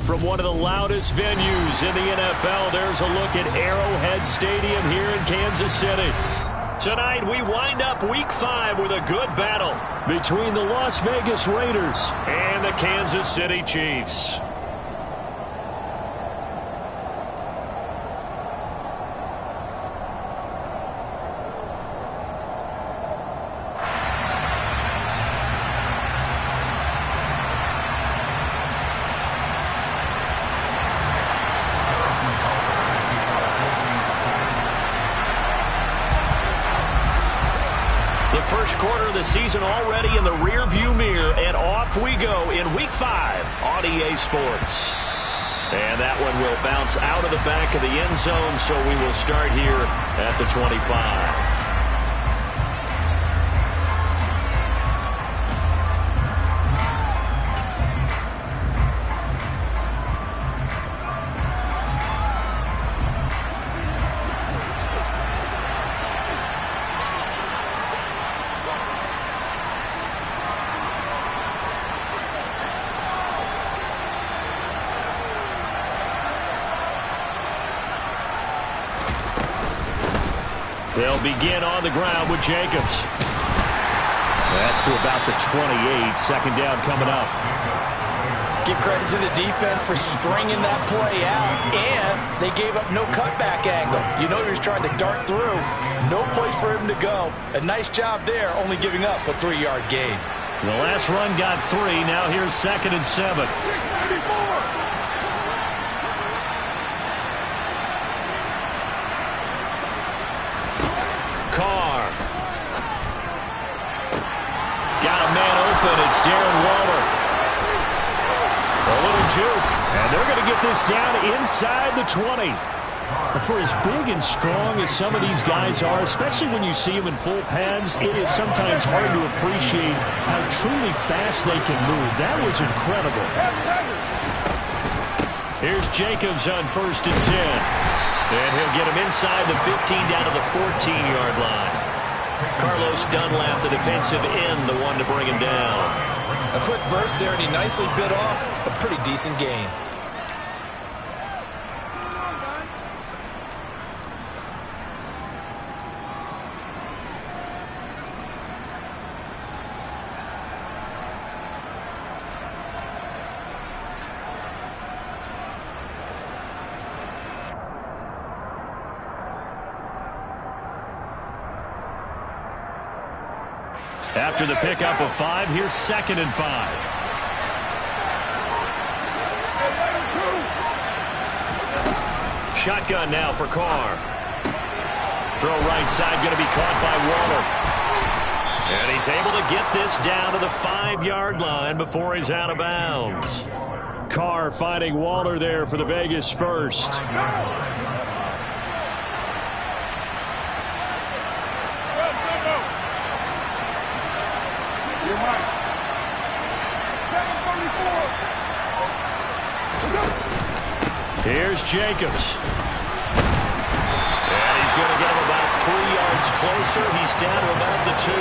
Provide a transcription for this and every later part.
From one of the loudest venues in the NFL, there's a look at Arrowhead Stadium here in Kansas City. Tonight, we wind up Week 5 with a good battle between the Las Vegas Raiders and the Kansas City Chiefs. First quarter of the season already in the rearview mirror, and off we go in Week 5 on EA Sports. And that one will bounce out of the back of the end zone, so we will start here at the 25. They'll begin on the ground with Jacobs. That's to about the 28. Second down coming up. Give credit to the defense for stringing that play out, and they gave up no cutback angle. You know he was trying to dart through. No place for him to go. A nice job there, only giving up a 3-yard gain. The last run got 3. Now here's 2nd and 7. It's Darren Waller. A little juke. And they're going to get this down inside the 20. For as big and strong as some of these guys are, especially when you see them in full pads, it is sometimes hard to appreciate how truly fast they can move. That was incredible. Here's Jacobs on 1st and 10. And he'll get him inside the 15 down to the 14-yard line. Carlos Dunlap, the defensive end, the one to bring him down. A quick burst there, and he nicely bit off a pretty decent gain. After the pickup of 5, here's 2nd and 5. Shotgun now for Carr. Throw right side, going to be caught by Waller. And he's able to get this down to the 5-yard line before he's out of bounds. Carr finding Waller there for the Vegas first. Here's Jacobs. And he's going to get him about 3 yards closer. He's down to about the 2.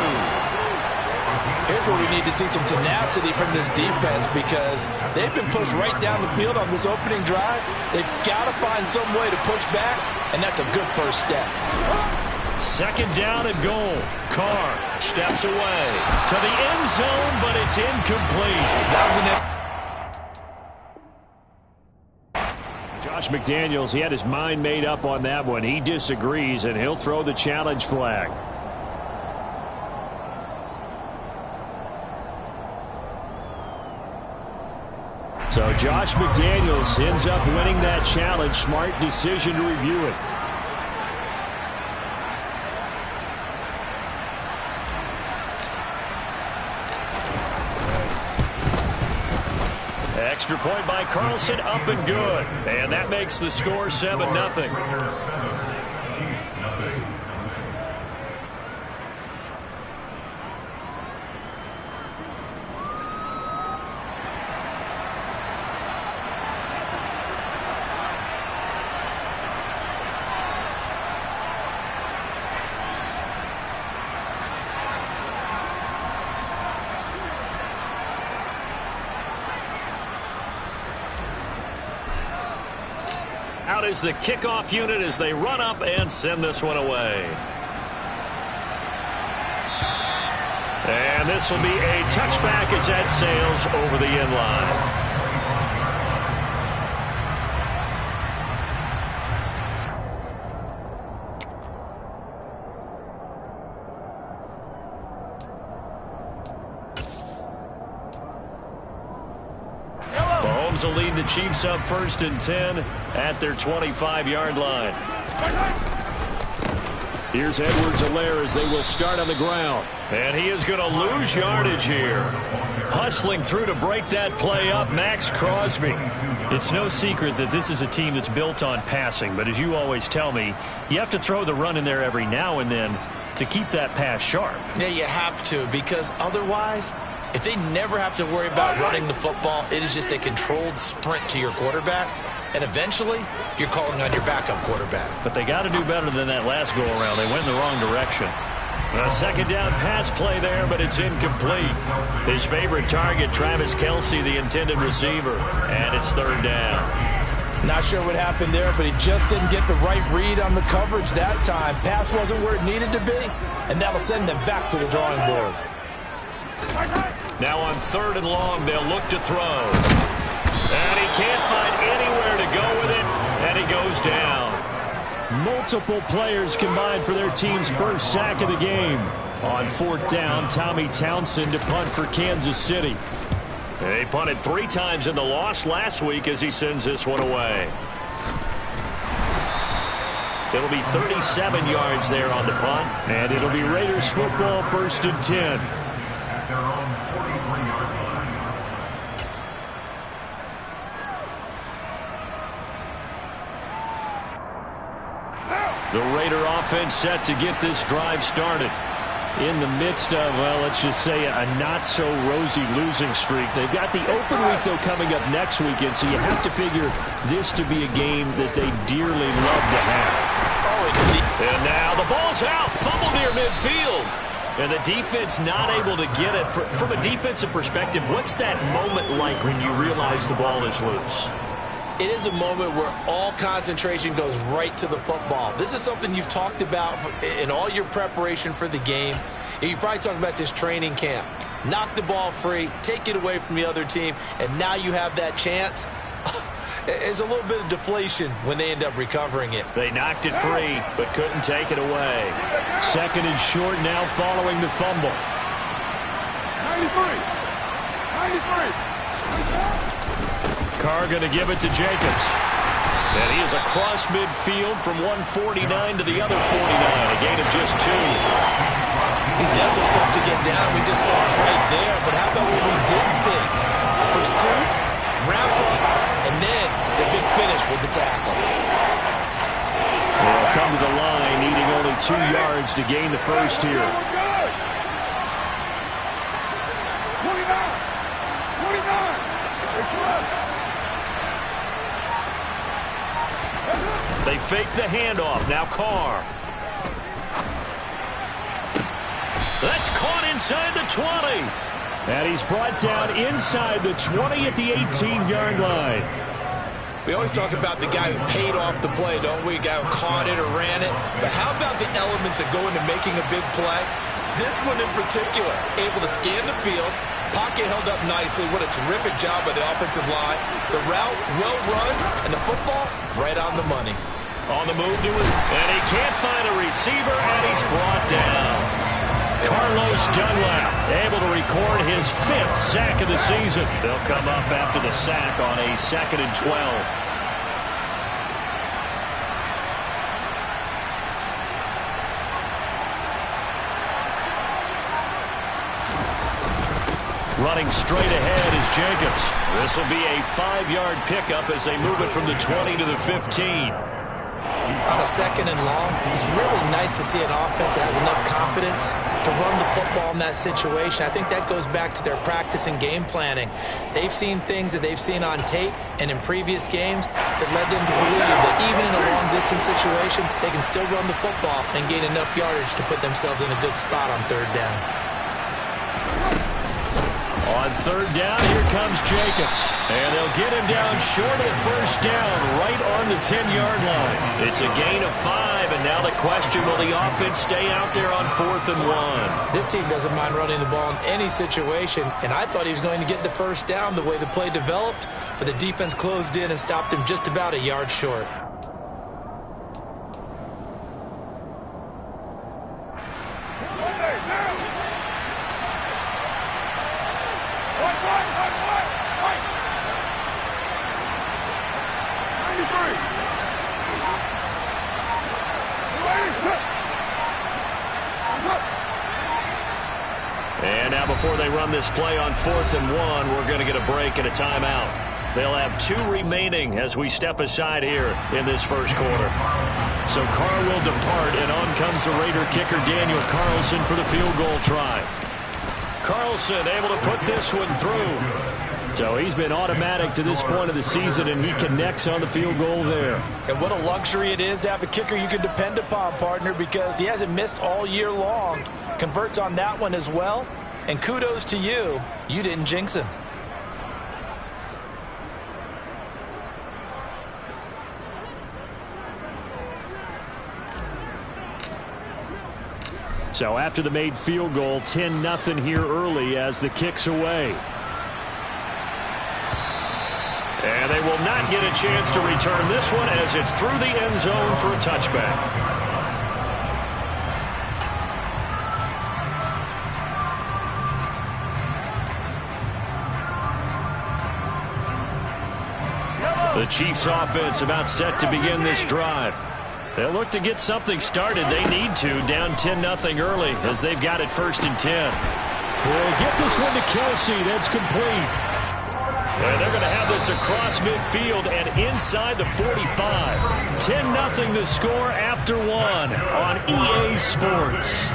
Here's where we need to see some tenacity from this defense, because they've been pushed right down the field on this opening drive. They've got to find some way to push back, and that's a good first step. 2nd down and goal. Carr steps away to the end zone, but it's incomplete. That was an Josh McDaniels, he had his mind made up on that one. He disagrees, and he'll throw the challenge flag. So Josh McDaniels ends up winning that challenge. Smart decision to review it. Extra point by Carlson, up and good. And that makes the score 7-0. Out is the kickoff unit as they run up and send this one away. And this will be a touchback as that sails over the end line. Mahomes will lead the Chiefs up 1st and 10 at their 25-yard line. Here's Edwards-Helaire as they will start on the ground. And he is going to lose yardage here. Hustling through to break that play up, Max Crosby. It's no secret that this is a team that's built on passing, but as you always tell me, you have to throw the run in there every now and then to keep that pass sharp. Yeah, you have to, because otherwise, if they never have to worry about running the football, it is just a controlled sprint to your quarterback. And eventually, you're calling on your backup quarterback. But they got to do better than that last go-around. They went in the wrong direction. A second down pass play there, but it's incomplete. His favorite target, Travis Kelce, the intended receiver. And it's 3rd down. Not sure what happened there, but he just didn't get the right read on the coverage that time. Pass wasn't where it needed to be, and that'll send them back to the drawing board. Now on 3rd and long, they'll look to throw. And he can't find anywhere to go with it, and he goes down. Multiple players combined for their team's first sack of the game. On 4th down, Tommy Townsend to punt for Kansas City. They punted 3 times in the loss last week as he sends this one away. It'll be 37 yards there on the punt. And it'll be Raiders football, 1st and 10. The Raider offense set to get this drive started. In the midst of, well, let's just say a not-so-rosy losing streak. They've got the open week, though, coming up next weekend, so you have to figure this to be a game that they dearly love to have. And now the ball's out. Fumble near midfield. And the defense not able to get it. From a defensive perspective, what's that moment like when you realize the ball is loose? It is a moment where all concentration goes right to the football. This is something you've talked about in all your preparation for the game. You probably talked about since training camp. Knock the ball free, take it away from the other team, and now you have that chance. There's a little bit of deflation when they end up recovering it. They knocked it free, but couldn't take it away. 2nd and short now following the fumble. 93. Carr going to give it to Jacobs. And he is across midfield from 149 to the other 49. A gain of just 2. He's definitely tough to get down. We just saw it right there. But how about what we did see? Pursuit, wrap up, and then the big finish with the tackle. They'll come to the line, needing only 2 yards to gain the first here. 29. They fake the handoff. Now Carr. That's caught inside the 20. And he's brought down inside the 20 at the 18-yard line. We always talk about the guy who paid off the play, don't we? A guy who caught it or ran it. But how about the elements that go into making a big play? This one in particular, able to scan the field. Pocket held up nicely. What a terrific job by the offensive line. The route, well run, and the football, right on the money. On the move to it, and he can't find a receiver, and he's brought down. Carlos Dunlap able to record his 5th sack of the season. They'll come up after the sack on a 2nd and 12. Running straight ahead is Jacobs. This will be a 5-yard pickup as they move it from the 20 to the 15. On a 2nd and long, it's really nice to see an offense that has enough confidence to run the football in that situation. I think that goes back to their practice and game planning. They've seen things that they've seen on tape and in previous games that led them to believe that even in a long-distance situation, they can still run the football and gain enough yardage to put themselves in a good spot on 3rd down. On third down, here comes Jacobs. And they'll get him down short of the first down, right on the 10-yard line. It's a gain of 5, and now the question, will the offense stay out there on 4th and 1? This team doesn't mind running the ball in any situation, and I thought he was going to get the first down the way the play developed, but the defense closed in and stopped him just about a yard short. And now before they run this play on 4th and 1, we're going to get a break and a timeout. They'll have 2 remaining as we step aside here in this first quarter. So Carr will depart, and on comes the Raider kicker Daniel Carlson for the field goal try. Carlson able to put this one through. So he's been automatic to this point of the season, and he connects on the field goal there. And what a luxury it is to have a kicker you can depend upon, partner, because he hasn't missed all year long. Converts on that one as well. And kudos to you. You didn't jinx him. So after the made field goal, 10-0 here early as the kick's away. And they will not get a chance to return this one as it's through the end zone for a touchback. The Chiefs offense about set to begin this drive. They'll look to get something started. They need to, down 10-0 early as they've got it 1st and 10. We'll get this one to Kelsey. That's complete. And they're going to have this across midfield and inside the 45. 10-0 the score after 1 on EA Sports.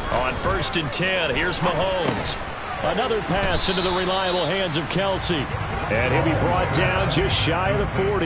On 1st and 10, here's Mahomes. Another pass into the reliable hands of Kelsey. And he'll be brought down just shy of the 40.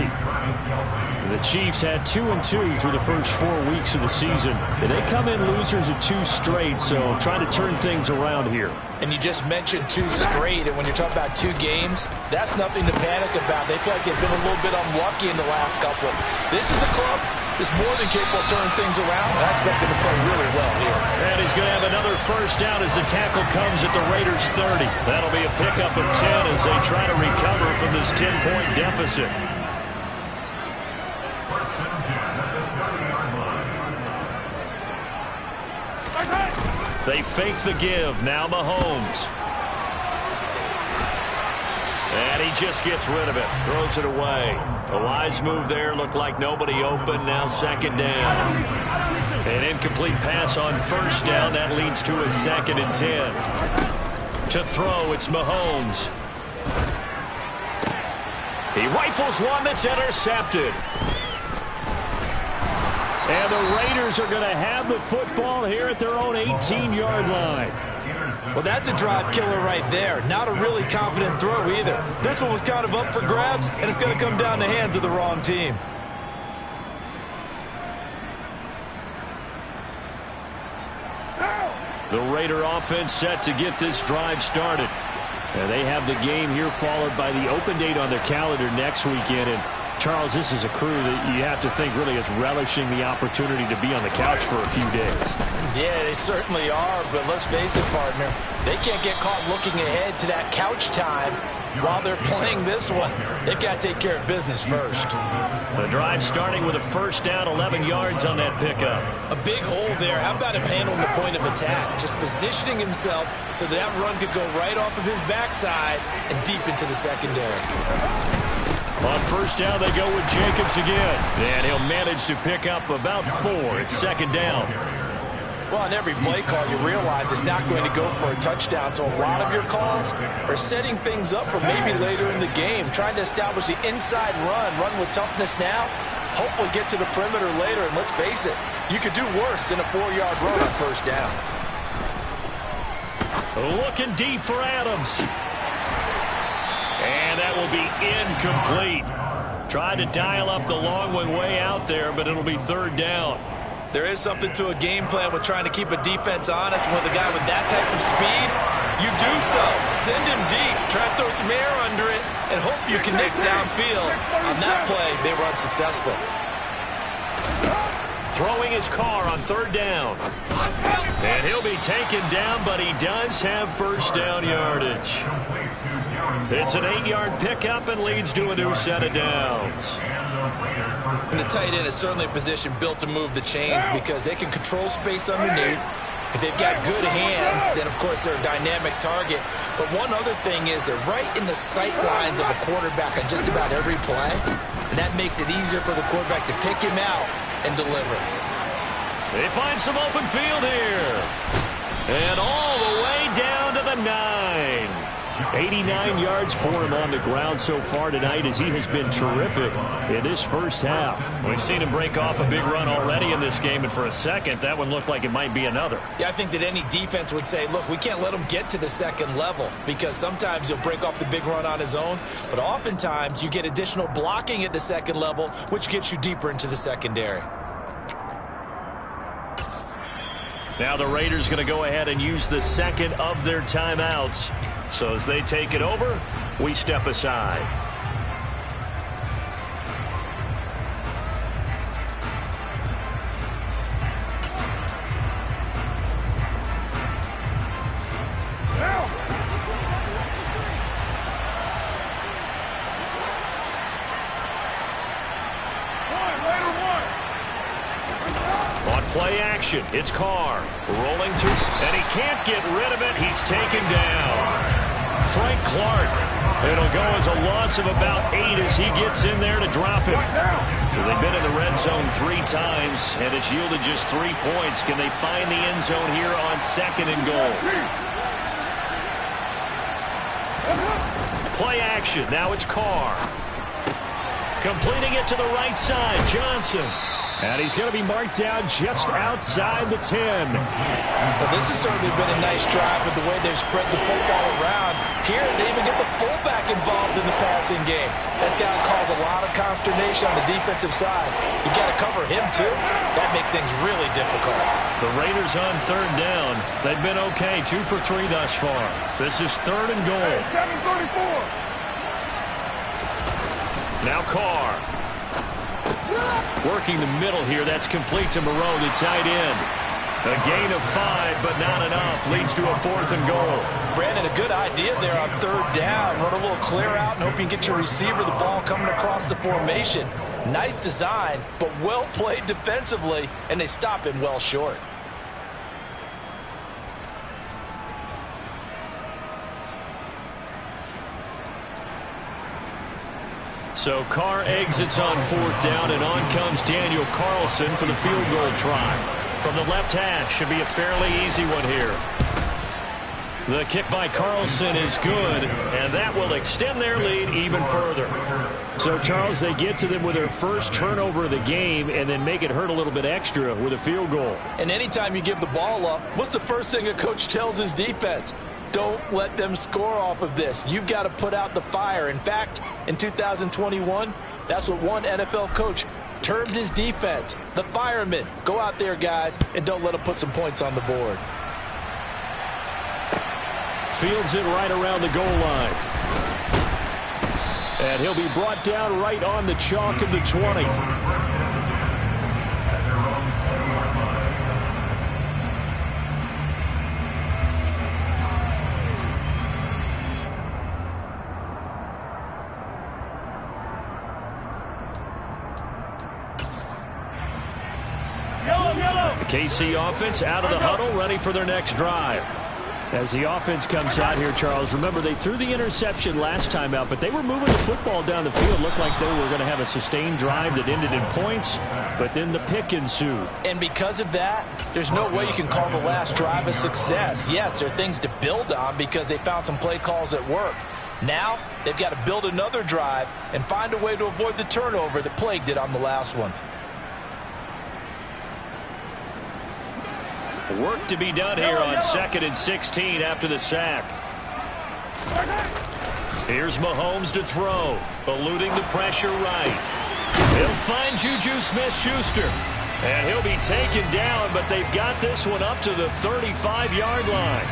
The Chiefs had 2-2 through the first 4 weeks of the season. And they come in losers of 2 straight, so trying to turn things around here. And you just mentioned 2 straight, and when you're talking about 2 games, that's nothing to panic about. They feel like they've been a little bit unlucky in the last couple. This is a club that's more than capable of turning things around, and I expect them to play really well here. And he's going to have another first down as the tackle comes at the Raiders' 30. That'll be a pickup of 10 as they try to recover from this 10-point deficit. They fake the give. Now Mahomes. And he just gets rid of it. Throws it away. A wise move there. Looked like nobody open. Now 2nd down. An incomplete pass on 1st down. That leads to a 2nd and 10. To throw, it's Mahomes. He rifles one that's intercepted. And the Raiders are going to have the football here at their own 18-yard line. Well, that's a drive killer right there. Not a really confident throw either. This one was kind of up for grabs, and it's going to come down the hands of the wrong team. The Raider offense set to get this drive started. And they have the game here followed by the open date on their calendar next weekend. And Charles, this is a crew that you have to think really is relishing the opportunity to be on the couch for a few days. Yeah, they certainly are, but let's face it, partner. They can't get caught looking ahead to that couch time while they're playing this one. They've got to take care of business first. The drive starting with a first down, 11 yards on that pickup. A big hole there. How about him handling the point of attack? Just positioning himself so that run could go right off of his backside and deep into the secondary. On first down, they go with Jacobs again. And he'll manage to pick up about 4. It's 2nd down. Well, on every play call, you realize it's not going to go for a touchdown. So a lot of your calls are setting things up for maybe later in the game, trying to establish the inside run with toughness now, Hopefully get to the perimeter later, and let's face it, you could do worse than a 4-yard run on first down. Looking deep for Adams. And that will be incomplete. Tried to dial up the long one way out there, but it'll be third down. There is something to a game plan with trying to keep a defense honest. With a guy with that type of speed, you do so. Send him deep. Try to throw some air under it and hope you connect downfield. On that play, they were unsuccessful. Throwing his car on third down. And he'll be taken down, but he does have first down yardage. It's an 8-yard pickup and leads to a new set of downs. And the tight end is certainly a position built to move the chains because they can control space underneath. If they've got good hands, then, of course, they're a dynamic target. But one other thing is they're right in the sight lines of a quarterback on just about every play. And that makes it easier for the quarterback to pick him out and deliver. They find some open field here. And all the way down to the 9. 89 yards for him on the ground so far tonight as he has been terrific in this first half. We've seen him break off a big run already in this game, and for a second, that one looked like it might be another. Yeah, I think that any defense would say, look, we can't let him get to the second level because sometimes he'll break off the big run on his own, but oftentimes you get additional blocking at the second level, which gets you deeper into the secondary. Now the Raiders going to go ahead and use the second of their timeouts. So as they take it over, we step aside. On play action, it's Carr rolling to, and he can't get rid of it. He's taken down. Frank Clark. It'll go as a loss of about 8 as he gets in there to drop him. So they've been in the red zone 3 times, and it's yielded just 3 points. Can they find the end zone here on second and goal? Play action. Now it's Carr. Completing it to the right side. Johnson. And he's going to be marked down just outside the 10. Well, this has certainly been a nice drive with the way they've spread the football around. Here, they even get the fullback involved in the passing game. That's got to cause a lot of consternation on the defensive side. You've got to cover him, too. That makes things really difficult. The Raiders on third down. They've been okay, 2 for 3 thus far. This is third and goal. 7:34. Now Carr. Working the middle here. That's complete to Moreau, the tight end. A gain of 5, but not enough. Leads to a 4th and goal. Brandon, a good idea there on third down. Run a little clear out and hope you can get your receiver the ball coming across the formation. Nice design, but well played defensively, and they stop him well short. So Carr exits on 4th down, and on comes Daniel Carlson for the field goal try. From the left hash, should be a fairly easy one here. The kick by Carlson is good, and that will extend their lead even further. So, Charles, they get to them with their first turnover of the game and then make it hurt a little bit extra with a field goal. And anytime you give the ball up, what's the first thing a coach tells his defense? Don't let them score off of this. You've got to put out the fire. In fact, in 2021, that's what one NFL coach termed his defense, the firemen. Go out there, guys, and don't let them put some points on the board. Fields it right around the goal line. And he'll be brought down right on the chalk of the 20. The KC offense out of the huddle, ready for their next drive. As the offense comes out here, Charles, remember they threw the interception last time out, but they were moving the football down the field. Looked like they were going to have a sustained drive that ended in points, but then the pick ensued. And because of that, there's no way you can call the last drive a success. Yes, there are things to build on because they found some play calls that work. Now, they've got to build another drive and find a way to avoid the turnover that plagued it on the last one. Work to be done here on 2nd and 16 after the sack. Here's Mahomes to throw, eluding the pressure right. He'll find Juju Smith-Schuster, and he'll be taken down, but they've got this one up to the 35-yard line.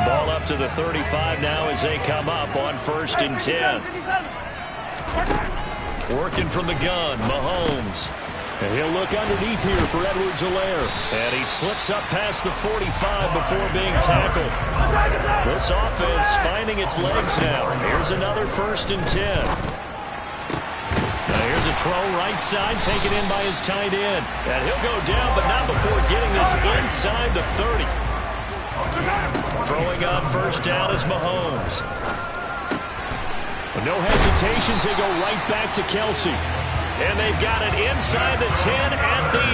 Ball up to the 35 now as they come up on 1st and 10. Working from the gun, Mahomes. And he'll look underneath here for Rfl Lvr. And he slips up past the 45 before being tackled. This offense finding its legs now. Here's another 1st and 10. Now here's a throw right side taken in by his tight end. And he'll go down, but not before getting this inside the 30. Throwing on 1st down is Mahomes. No hesitations, they go right back to Kelsey. And they've got it inside the 10 at the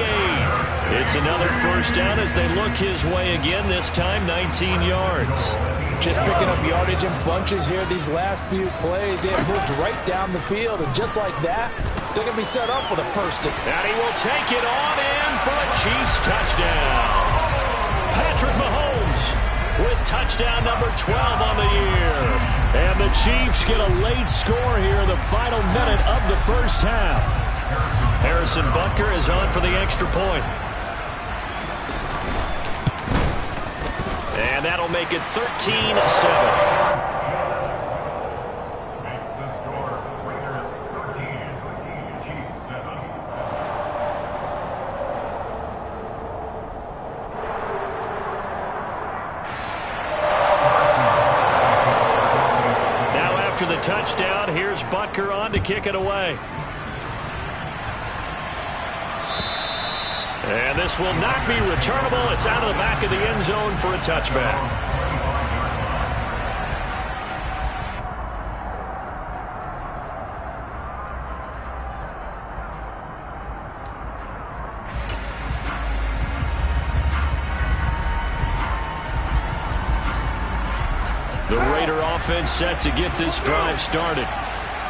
8. It's another 1st down as they look his way again, this time 19 yards. Just picking up yardage in bunches here these last few plays. They have moved right down the field, and just like that, they're going to be set up for the 1st. And he will take it on in for a Chiefs touchdown. Patrick Mahomes with touchdown number 12 on the year. And the Chiefs get a late score here in the final minute of the 1st half. Harrison Butker is on for the extra point. And that'll make it 13-7. The touchdown. Here's Butker on to kick it away. And this will not be returnable. It's out of the back of the end zone for a touchback. The Raider offense set to get this drive started.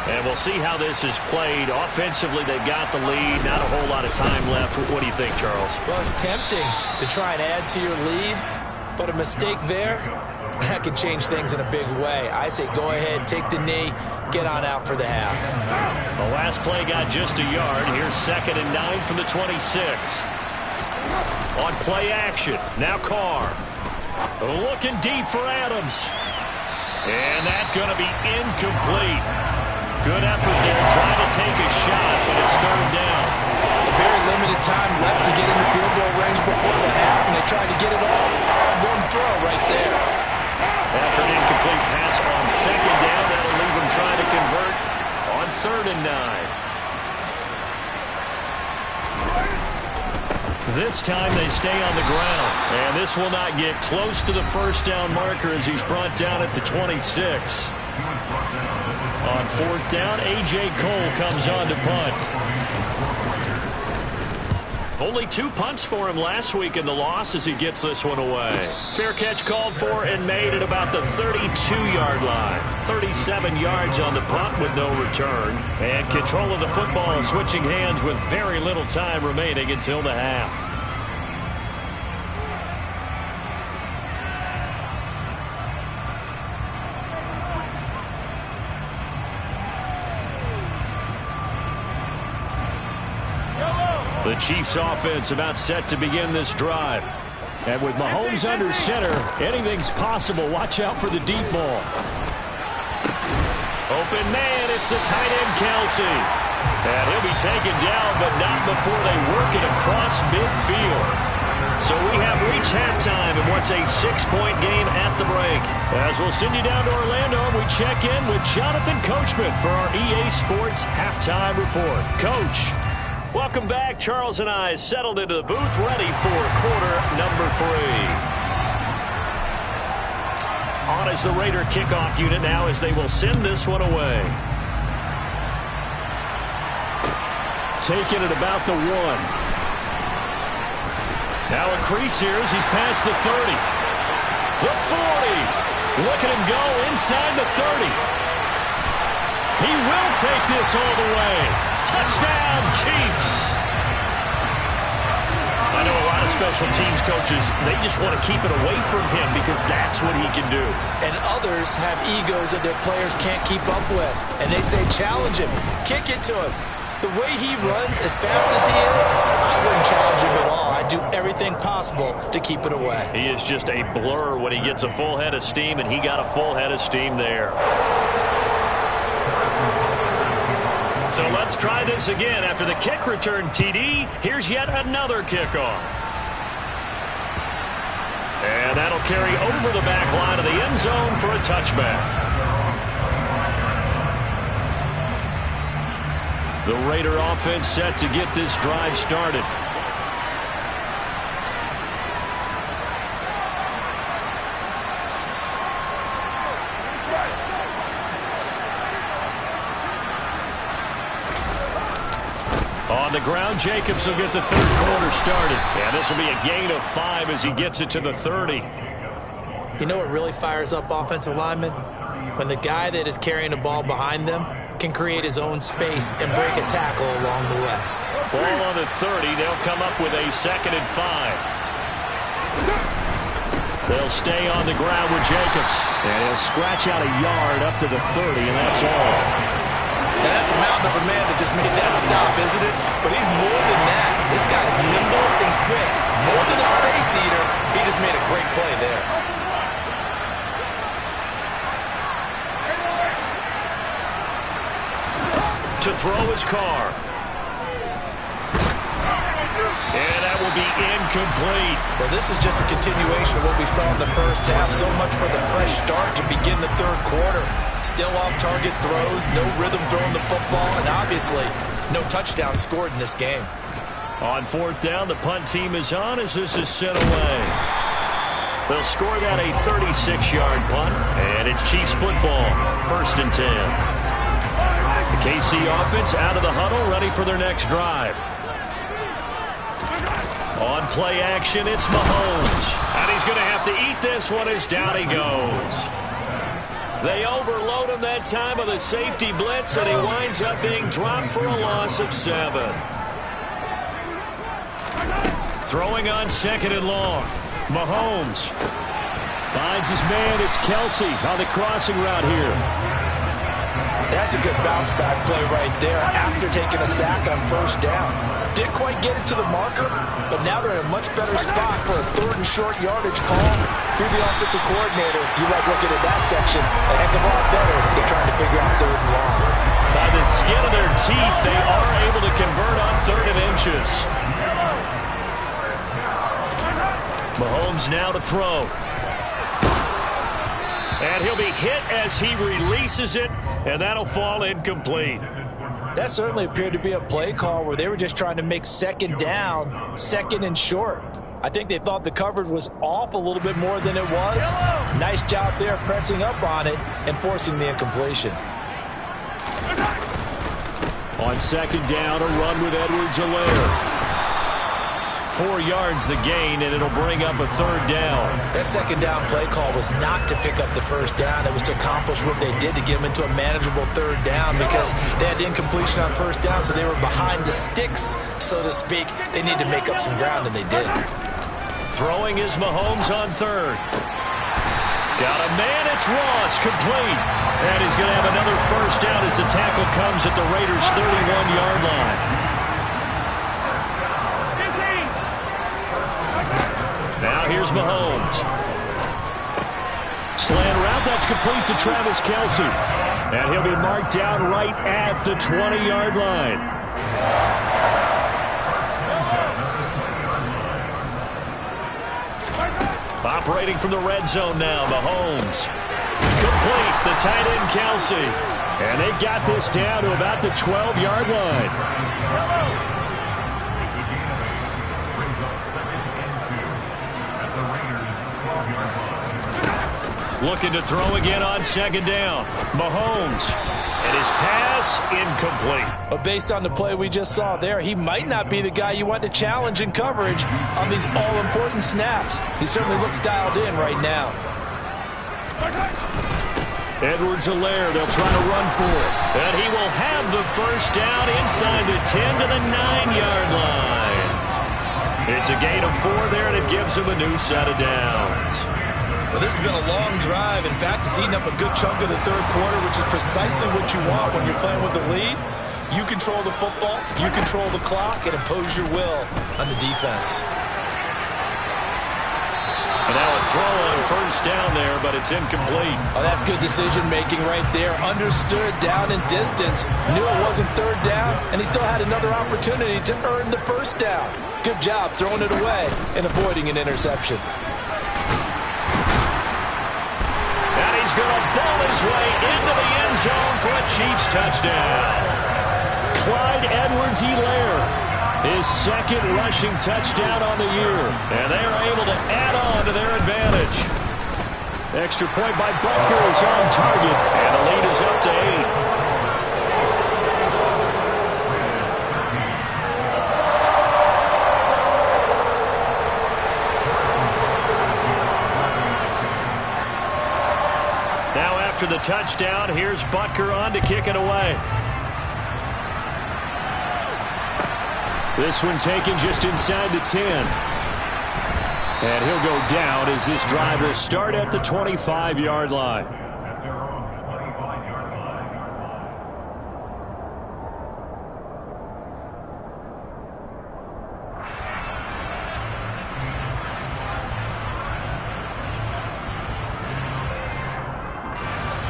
And we'll see how this is played. Offensively, they've got the lead. Not a whole lot of time left. What do you think, Charles? Well, it's tempting to try and add to your lead, but a mistake there, that can change things in a big way. I say go ahead, take the knee, get on out for the half. The last play got just a yard. Here's 2nd and 9 from the 26. On play action, now Carr. Looking deep for Adams. And that's going to be incomplete. Good effort there, trying to take a shot, but it's 3rd down. Very limited time left to get into field goal range before the half, and they tried to get it all on one throw right there. After an incomplete pass on 2nd down, that'll leave them trying to convert on 3rd and 9. This time they stay on the ground, and this will not get close to the 1st down marker as he's brought down at the 26. On 4th down, A.J. Cole comes on to punt. Only 2 punts for him last week in the loss as he gets this one away. Fair catch called for and made at about the 32-yard line. 37 yards on the punt with no return. And control of the football switching hands with very little time remaining until the half. The Chiefs offense about set to begin this drive. And with Mahomes under center, anything's possible. Watch out for the deep ball. Open man, it's the tight end Kelsey. And he'll be taken down, but not before they work it across midfield. So we have reached halftime in what's a 6-point game at the break. As we'll send you down to Orlando, we check in with Jonathan Coachman for our EA Sports Halftime Report. Coach, welcome back. Charles and I settled into the booth ready for quarter number 3. On is the Raider kickoff unit now as they will send this one away. Taken at about the 1. Now a crease here as he's past the 30. The 40. Look at him go inside the 30. He will take this all the way. Touchdown, Chiefs. I know a lot of special teams coaches, they just want to keep it away from him because that's what he can do. And others have egos that their players can't keep up with. And they say, challenge him, kick it to him. The way he runs as fast as he is, I wouldn't challenge him at all. I'd do everything possible to keep it away. He is just a blur when he gets a full head of steam, and he got a full head of steam there. So let's try this again. After the kick return TD, here's yet another kickoff. And that'll carry over the back line of the end zone for a touchback. The Raider offense set to get this drive started. On the ground, Jacobs will get the third quarter started. And this will be a gain of 5 as he gets it to the 30. You know what really fires up offensive linemen? When the guy that is carrying the ball behind them can create his own space and break a tackle along the way. Ball on the 30. They'll come up with a 2nd and 5. They'll stay on the ground with Jacobs. And he'll scratch out a yard up to the 30, and that's all. Now that's a mountain of a man that just made that stop, isn't it? But he's more than that. This guy's nimble and quick. More than a space eater. He just made a great play there. To throw his car. And that will be incomplete. Well, this is just a continuation of what we saw in the first half. So much for the fresh start to begin the third quarter. Still off-target throws, no rhythm throwing the football, and obviously no touchdown scored in this game. On 4th down, the punt team is on as this is sent away. They'll score that a 36-yard punt, and it's Chiefs football, 1st and 10. The KC offense out of the huddle, ready for their next drive. On play action, it's Mahomes. And he's going to have to eat this one as down he goes. They overload him that time of the safety blitz, and he winds up being dropped for a loss of 7. Throwing on 2nd and long. Mahomes finds his man. It's Kelsey on the crossing route here. That's a good bounce-back play right there after taking a sack on 1st down. Didn't quite get it to the marker, but now they're in a much better spot for a 3rd and short yardage call. Through the offensive coordinator, you like looking at that section a heck of a lot better than trying to figure out 3rd and long. By the skin of their teeth, they are able to convert on 3rd and inches. Mahomes now to throw. And he'll be hit as he releases it, and that'll fall incomplete. That certainly appeared to be a play call where they were just trying to make 2nd down, 2nd and short. I think they thought the coverage was off a little bit more than it was. Nice job there pressing up on it and forcing the incompletion. On 2nd down, a run with Edwards-Helaire. 4 yards the gain, and it'll bring up a 3rd down. That 2nd down play call was not to pick up the 1st down. It was to accomplish what they did to get them into a manageable 3rd down because they had incompletion on 1st down, so they were behind the sticks, so to speak. They needed to make up some ground, and they did. Throwing is Mahomes on 3rd. Got a man, it's Ross, complete. And he's going to have another 1st down as the tackle comes at the Raiders' 31-yard line. Now here's Mahomes. Slant route, that's complete to Travis Kelce. And he'll be marked down right at the 20-yard line. Operating from the red zone now, Mahomes. Complete, the tight end Kelce. And they've got this down to about the 12-yard line. Looking to throw again on second down. Mahomes. And his pass incomplete. But based on the play we just saw there, he might not be the guy you want to challenge in coverage on these all-important snaps. He certainly looks dialed in right now. Edwards-Helaire, they'll try to run for it. And he will have the first down inside the 10 to the 9-yard line. It's a gain of 4 there, and it gives him a new set of downs. Well, this has been a long drive. In fact, it's eaten up a good chunk of the third quarter, which is precisely what you want when you're playing with the lead. You control the football, you control the clock, and impose your will on the defense. And now a throw on first down there, but it's incomplete. Oh, that's good decision-making right there. Understood down and distance. Knew it wasn't third down, and he still had another opportunity to earn the first down. Good job throwing it away and avoiding an interception. And he's going to ball his way into the end zone for a Chiefs touchdown. Clyde Edwards-Helaire, his second rushing touchdown on the year. And they are able to add on to their advantage. Extra point by Butker is on target, and the lead is up to 8. After the touchdown, here's Butker on to kick it away. This one taken just inside the 10. And he'll go down as this drive will start at the 25-yard line.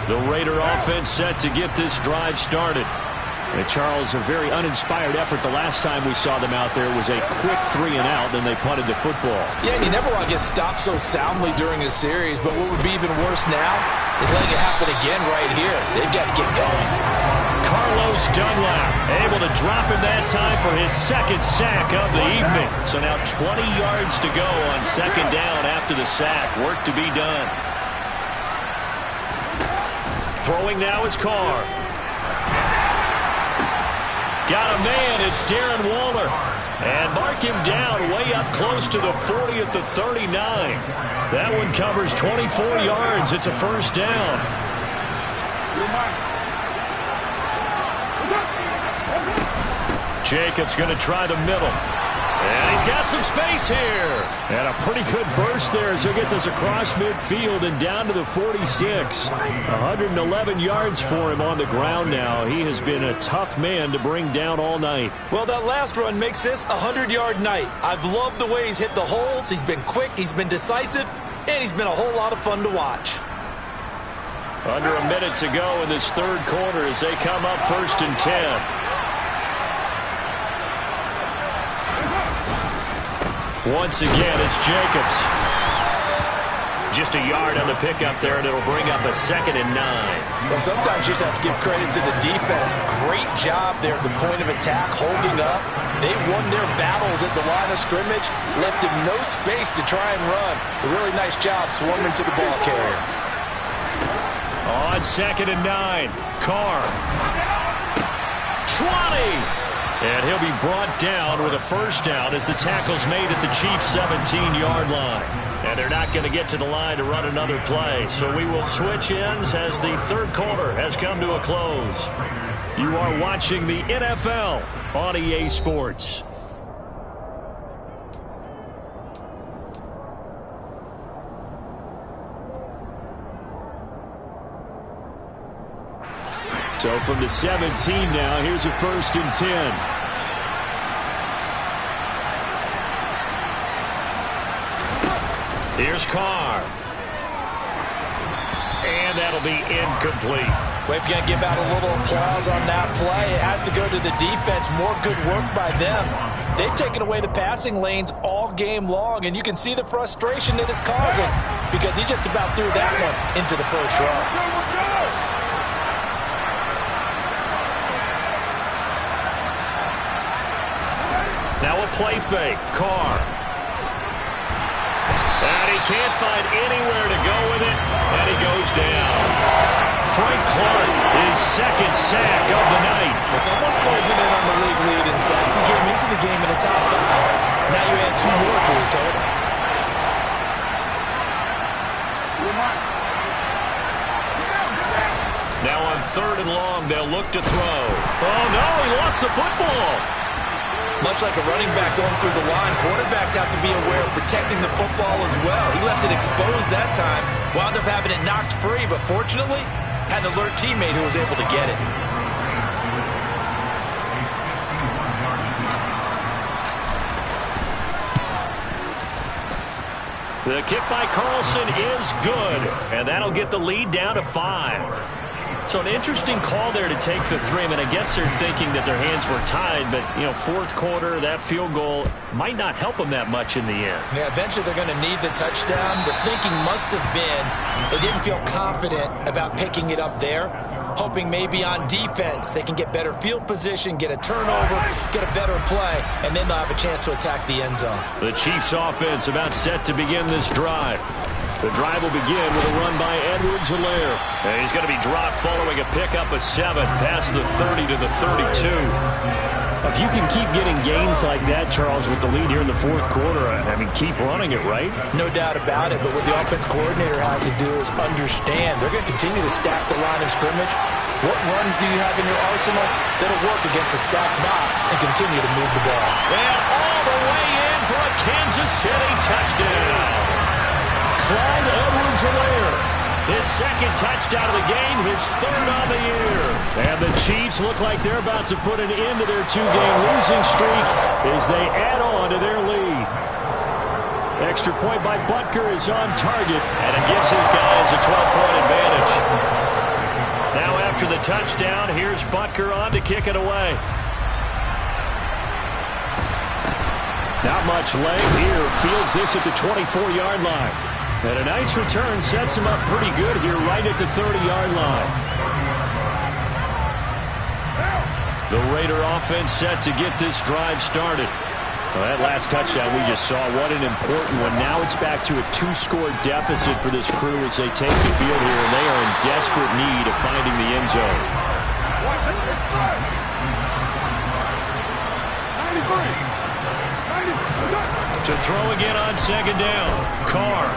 The Raider offense set to get this drive started. And Charles, a very uninspired effort the last time we saw them out there was a quick 3-and-out, then they punted the football. Yeah, and you never want to get stopped so soundly during a series, but what would be even worse now is letting it happen again right here. They've got to get going. Carlos Dunlap able to drop him that time for his second sack of the evening. So now 20 yards to go on second down after the sack. Work to be done. Throwing now is Carr. Got a man, it's Darren Waller. And mark him down way up close to the 40 at the 39. That one covers 24 yards. It's a first down. Jacobs going to try the middle. And he's got some space here. And a pretty good burst there as he'll get this across midfield and down to the 46. 111 yards for him on the ground now. He has been a tough man to bring down all night. Well, that last run makes this a 100-yard night. I've loved the way he's hit the holes. He's been quick, he's been decisive, and he's been a whole lot of fun to watch. Under a minute to go in this third quarter as they come up 1st and 10. Once again, it's Jacobs. Just a yard on the pickup there, and it'll bring up a 2nd and 9. Well, sometimes you just have to give credit to the defense. Great job there at the point of attack, holding up. They won their battles at the line of scrimmage, left him no space to try and run. A really nice job swarming to the ball carrier. On 2nd and 9, Carr. 20! And he'll be brought down with a first down as the tackle's made at the Chiefs' 17-yard line. And they're not going to get to the line to run another play. So we will switch ends as the third quarter has come to a close. You are watching the NFL on EA Sports. So from the 17 now, here's a 1st and 10. Here's Carr. And that'll be incomplete. Well, if you're going to give out a little applause on that play, it has to go to the defense. More good work by them. They've taken away the passing lanes all game long, and you can see the frustration that it's causing because he just about threw that one into the first row. Now a play fake. Carr. And he can't find anywhere to go with it. And he goes goes down. Frank Clark, his second sack of the night. Well, someone's closing in on the league lead in sacks. He came into the game in the top 5. Now you add 2 more to his total. Now on 3rd and long, they'll look to throw. Oh, no, he lost the football. Much like a running back going through the line, quarterbacks have to be aware of protecting the football as well. He left it exposed that time, wound up having it knocked free, but fortunately, had an alert teammate who was able to get it. The kick by Carlson is good, and that'll get the lead down to 5. So an interesting call there to take the 3. I mean, I guess they're thinking that their hands were tied, but, you know, 4th quarter, that field goal might not help them that much in the end. Yeah, eventually they're going to need the touchdown. The thinking must have been they didn't feel confident about picking it up there, hoping maybe on defense they can get better field position, get a turnover, get a better play, and then they'll have a chance to attack the end zone. The Chiefs offense about set to begin this drive. The drive will begin with a run by Rfl Lvr. And he's going to be dropped following a pickup of 7 past the 30 to the 32. If you can keep getting gains like that, Charles, with the lead here in the 4th quarter, I mean, keep running it, right? No doubt about it, but what the offense coordinator has to do is understand. They're going to continue to stack the line of scrimmage. What runs do you have in your arsenal that'll work against a stacked box and continue to move the ball? And all the way in for a Kansas City touchdown. Clyde Edwards-Helaire, his 2nd touchdown of the game, his 3rd on the year. And the Chiefs look like they're about to put an end to their 2-game losing streak as they add on to their lead. Extra point by Butker is on target, and it gives his guys a 12-point advantage. Now after the touchdown, here's Butker on to kick it away. Not much leg here. Fields this at the 24-yard line. And a nice return sets him up pretty good here right at the 30-yard line. The Raider offense set to get this drive started. Well, that last touchdown we just saw, what an important one. Now it's back to a 2-score deficit for this crew as they take the field here, and they are in desperate need of finding the end zone. 93. To throw again on 2nd down. Carr.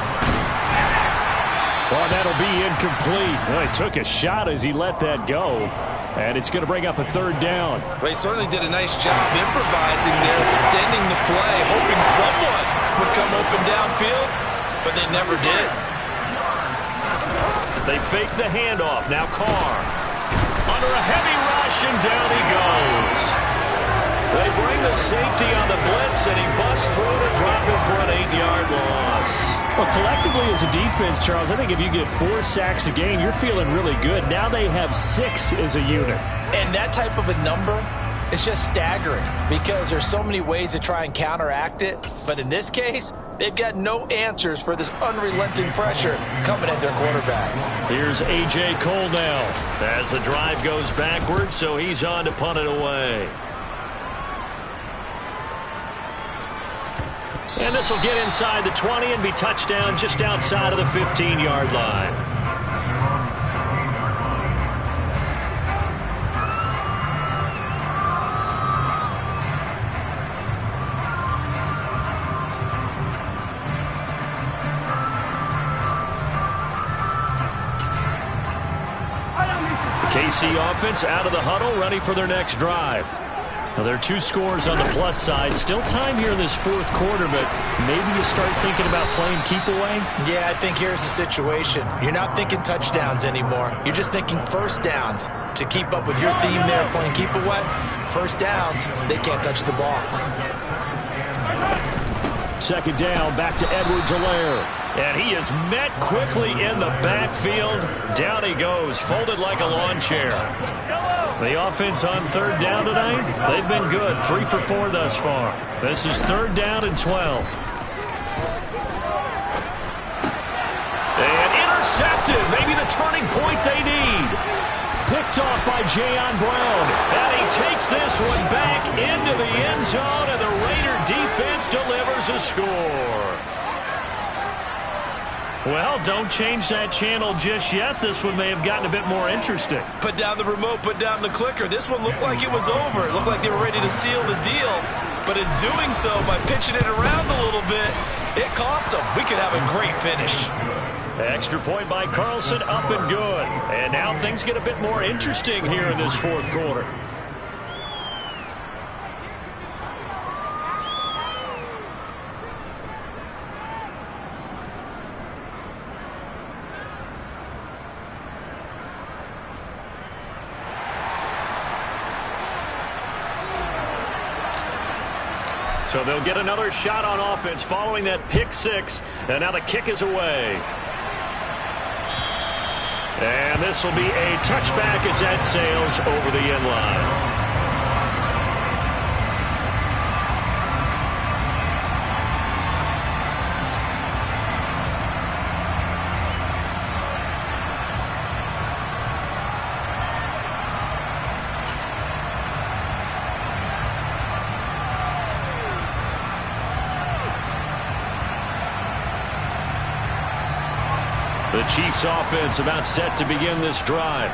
Well, that'll be incomplete. Well, he took a shot as he let that go. And it's going to bring up a 3rd down. Well, he certainly did a nice job improvising there, extending the play, hoping someone would come open downfield, but they never did. They fake the handoff. Now Carr. Under a heavy rush, and down he goes. They bring the safety on the blitz, and he busts through to drop him for an 8-yard loss. Well, collectively as a defense, Charles, I think if you get 4 sacks a game, you're feeling really good. Now they have 6 as a unit. And that type of a number is just staggering because there's so many ways to try and counteract it. But in this case, they've got no answers for this unrelenting pressure coming at their quarterback. Here's A.J. Cole now as the drive goes backwards, so he's on to punt it away. And this will get inside the 20 and be touchdown just outside of the 15-yard line. The KC offense out of the huddle, ready for their next drive. Now, there are 2 scores on the plus side. Still time here in this 4th quarter, but maybe you start thinking about playing keep away? Yeah, I think here's the situation. You're not thinking touchdowns anymore. You're just thinking 1st downs. To keep up with your theme there, playing keep away, 1st downs, they can't touch the ball. 2nd down, back to Edwards-Helaire. And he is met quickly in the backfield. Down he goes, folded like a lawn chair. The offense on 3rd down tonight, they've been good. 3 for 4 thus far. This is 3rd down and 12. And intercepted. Maybe the turning point they need. Picked off by Jayon Brown. And he takes this one back into the end zone, and the Raider defense delivers a score. Well, don't change that channel just yet. This one may have gotten a bit more interesting. Put down the remote, put down the clicker. This one looked like it was over. It looked like they were ready to seal the deal. But in doing so, by pitching it around a little bit, it cost them. We could have a great finish. Extra point by Carlson, up and good. And now things get a bit more interesting here in this fourth quarter. So they'll get another shot on offense following that pick six. And now the kick is away. And this will be a touchback as that sails over the end line. The Chiefs offense about set to begin this drive.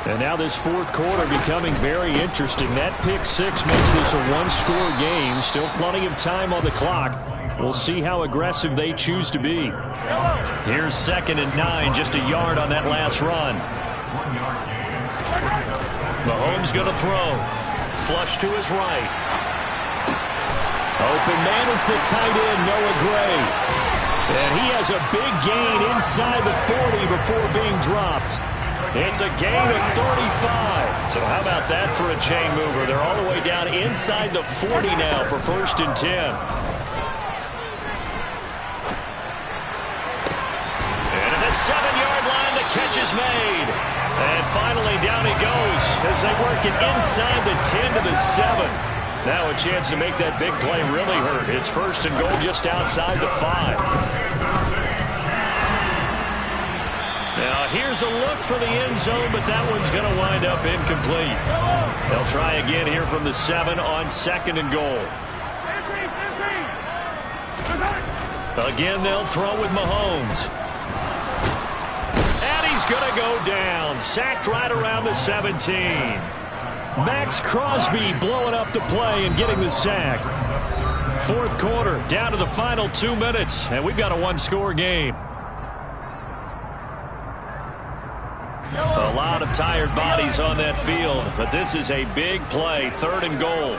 And now this fourth quarter becoming very interesting. That pick six makes this a one-score game. Still plenty of time on the clock. We'll see how aggressive they choose to be. Here's 2nd and 9, just a yard on that last run. Mahomes going to throw. Flush to his right. Open man is the tight end, Noah Gray. And he has a big gain inside the 40 before being dropped. It's a gain of 35. So how about that for a chain mover? They're all the way down inside the 40 now for 1st and 10. And at the 7-yard line, the catch is made. And finally down he goes as they work it inside the 10 to the 7. Now a chance to make that big play really hurt. It's 1st and goal just outside the 5. Now here's a look for the end zone, but that one's going to wind up incomplete. They'll try again here from the 7 on 2nd and goal. Again, they'll throw with Mahomes. And he's going to go down. Sacked right around the 17. Max Crosby blowing up the play and getting the sack. Fourth quarter, down to the final 2 minutes, and we've got a one-score game. A lot of tired bodies on that field, but this is a big play, 3rd and goal.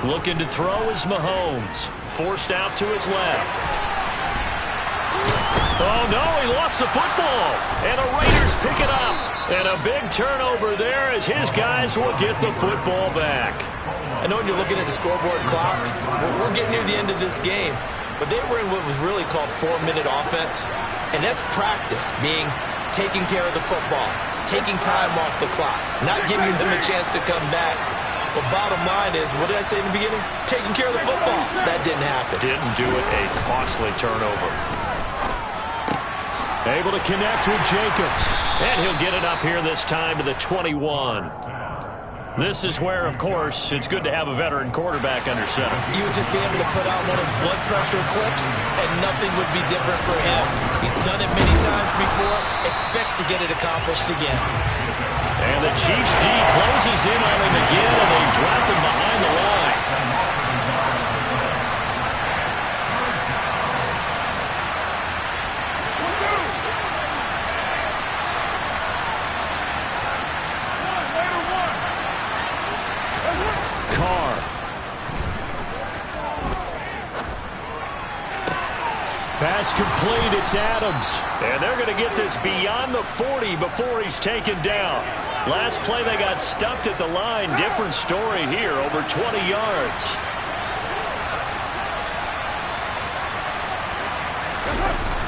Looking to throw is Mahomes. Forced out to his left. Oh, no, he lost the football. And the Raiders pick it up. And a big turnover there as his guys will get the football back. I know when you're looking at the scoreboard clock, we're getting near the end of this game. But they were in what was really called 4-minute offense. And that's practice, being taking care of the football, taking time off the clock, not giving them a chance to come back. But bottom line is, what did I say in the beginning? Taking care of the football. That didn't happen. Didn't do it. A costly turnover. Able to connect with Jacobs. And he'll get it up here this time to the 21. This is where, of course, it's good to have a veteran quarterback under center. You would just be able to put out one of his blood pressure clips, and nothing would be different for him. He's done it many times before, expects to get it accomplished again. And the Chiefs D closes in on him again, and they drop him behind the line. Pass complete, it's Adams. And they're going to get this beyond the 40 before he's taken down. Last play they got stuffed at the line. Different story here, over 20 yards.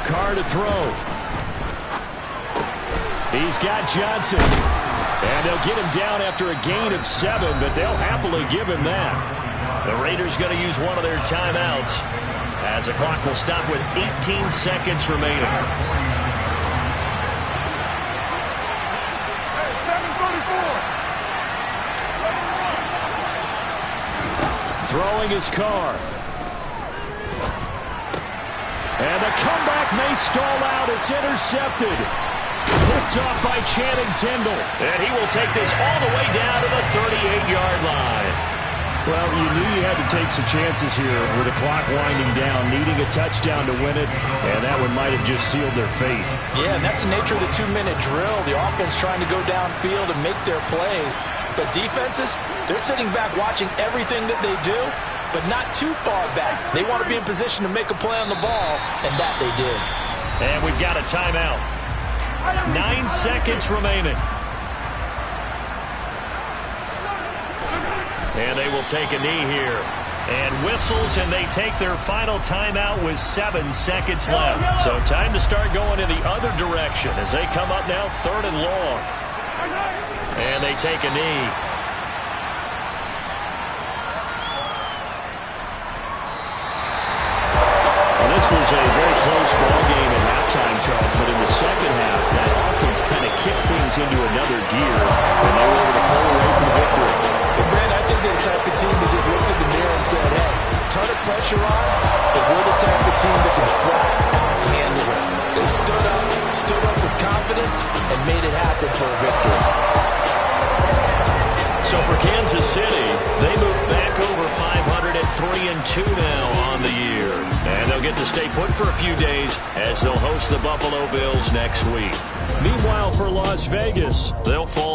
Carr to throw. He's got Johnson. And they'll get him down after a gain of 7, but they'll happily give him that. The Raiders going to use one of their timeouts, as the clock will stop with 18 seconds remaining. Throwing his Carr. And the comeback may stall out. It's intercepted. Picked off by Channing Tindall. And he will take this all the way down to the 38-yard line. Well, you knew you had to take some chances here with the clock winding down, needing a touchdown to win it, and that one might have just sealed their fate. Yeah, and that's the nature of the 2-minute drill. The offense trying to go downfield and make their plays. But defenses, they're sitting back watching everything that they do, but not too far back. They want to be in position to make a play on the ball, and that they did. And we've got a timeout. 9 seconds remaining. And they will take a knee here. And whistles, and they take their final timeout with 7 seconds left. So time to start going in the other direction as they come up now 3rd and long. And they take a knee. Well, this was a very close ball game at halftime, Charles, but in the second half, that offense kind of kicked things into another gear, and they were able to pull away from victory. But, man, I think they're the type of team that just looked in the mirror and said, hey, ton of pressure on, but we're the type of team that can flat out handle it. They stood up with confidence, and made it happen for a victory. So for Kansas City, they move back over 500 at 3-2 now on the year. And they'll get to stay put for a few days as they'll host the Buffalo Bills next week. Meanwhile, for Las Vegas, they'll fall